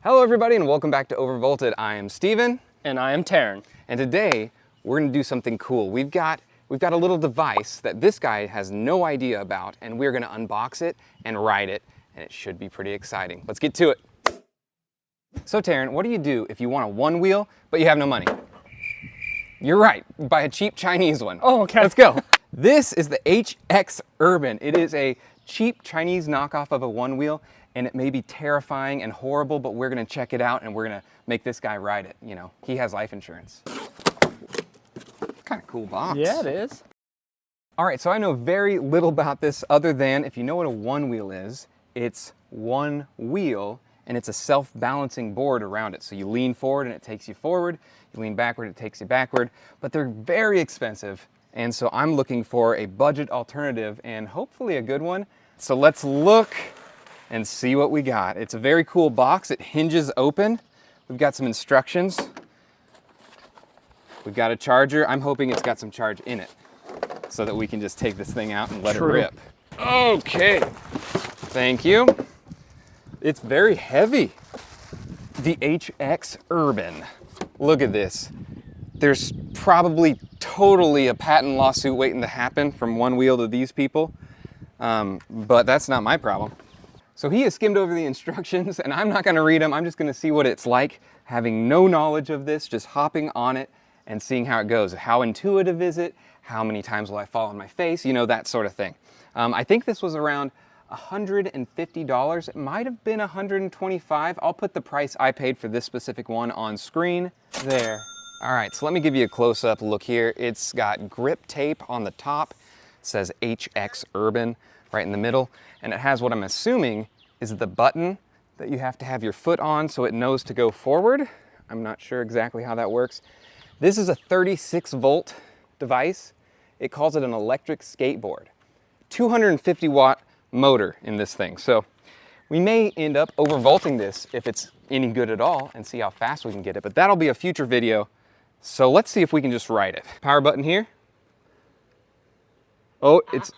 Hello everybody and welcome back to Overvolted. I am Steven. And I am Taryn. And today we're gonna do something cool. We've got a little device that this guy has no idea about, and we're gonna unbox it and ride it, and it should be pretty exciting. Let's get to it. So Taryn, what do you do if you want a one wheel, but you have no money? You're right, buy a cheap Chinese one. Oh, okay. Let's go. This is the HX Urban. It is a cheap Chinese knockoff of a one wheel, and it may be terrifying and horrible, but we're gonna check it out and we're gonna make this guy ride it. You know, he has life insurance. Kind of cool box. Yeah, it is. All right, so I know very little about this other than if you know what a one wheel is, it's one wheel and it's a self-balancing board around it. So you lean forward and it takes you forward, you lean backward, it takes you backward, but they're very expensive. And so I'm looking for a budget alternative and hopefully a good one. So let's look and see what we got. It's a very cool box. It hinges open. We've got some instructions. We've got a charger. I'm hoping it's got some charge in it so that we can just take this thing out and let it rip. Okay, thank you. It's very heavy. The HX Urban. Look at this. There's probably totally a patent lawsuit waiting to happen from one wheel to these people, but that's not my problem. So he has skimmed over the instructions and I'm not gonna read them. I'm just gonna see what it's like having no knowledge of this, just hopping on it and seeing how it goes. How intuitive is it? How many times will I fall on my face? You know, that sort of thing. I think this was around $150. It might have been $125. I'll put the price I paid for this specific one on screen there. All right, so let me give you a close-up look here. It's got grip tape on the top. It says HX Urban right in the middle. And it has what I'm assuming is the button that you have to have your foot on so it knows to go forward. I'm not sure exactly how that works. This is a 36-volt device. It calls it an electric skateboard. 250 watt motor in this thing. So we may end up overvolting this if it's any good at all and see how fast we can get it, but that'll be a future video. So let's see if we can just ride it. Power button here. Oh, it's...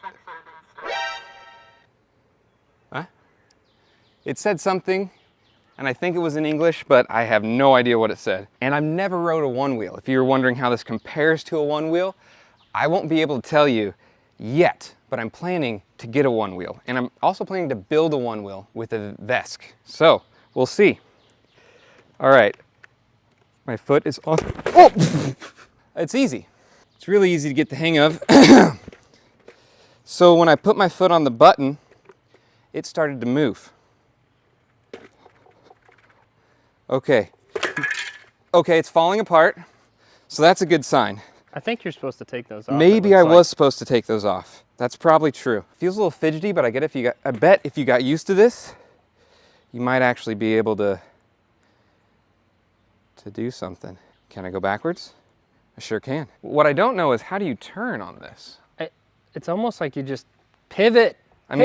Huh? It said something, and I think it was in English, but I have no idea what it said. And I've never rode a one wheel. If you're wondering how this compares to a one wheel, I won't be able to tell you yet, but I'm planning to get a one wheel. And I'm also planning to build a one wheel with a Vesk. So we'll see. All right. My foot is on. Oh! It's easy. It's really easy to get the hang of. So when I put my foot on the button, it started to move. Okay. Okay, it's falling apart. So that's a good sign. I think you're supposed to take those off. Maybe I was supposed to take those off. That's probably true. Feels a little fidgety, but I bet if you got used to this, you might actually be able to do something. Can I go backwards? I sure can. What I don't know is how do you turn on this? It's almost like you just pivot, and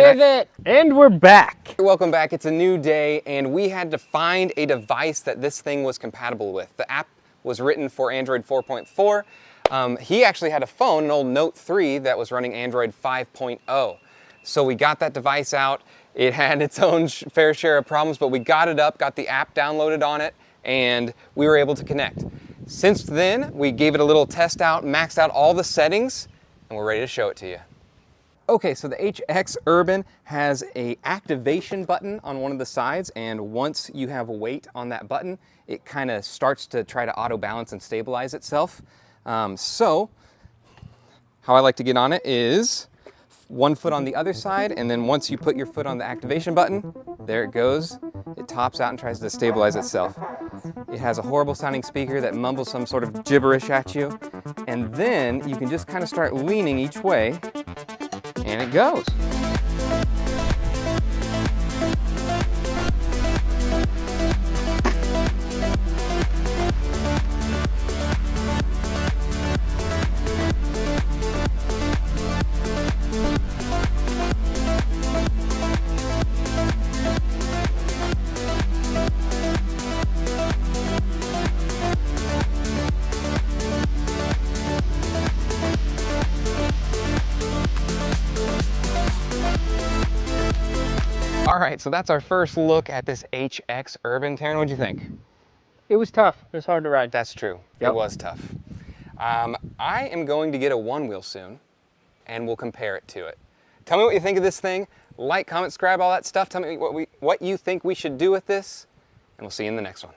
we're back. Welcome back. It's a new day, and we had to find a device that this thing was compatible with. The app was written for Android 4.4. He actually had a phone, an old Note 3, that was running Android 5.0. So we got that device out. It had its own fair share of problems, but we got it up, got the app downloaded on it, and we were able to connect. Since then, we gave it a little test out, maxed out all the settings, and we're ready to show it to you. Okay, so the HX Urban has an activation button on one of the sides, and once you have weight on that button, it kind of starts to try to auto balance and stabilize itself. So how I like to get on it is one foot on the other side, and then once you put your foot on the activation button, there it goes. It tops out and tries to stabilize itself. It has a horrible sounding speaker that mumbles some sort of gibberish at you, and then you can just kind of start leaning each way, and it goes. right, so that's our first look at this HX Urban. Taryn, what'd you think? It was tough. It was hard to ride. That's true. Yep. It was tough. I am going to get a Onewheel soon, and we'll compare it to it. Tell me what you think of this thing. Like, comment, subscribe, all that stuff. Tell me what you think we should do with this, and we'll see you in the next one.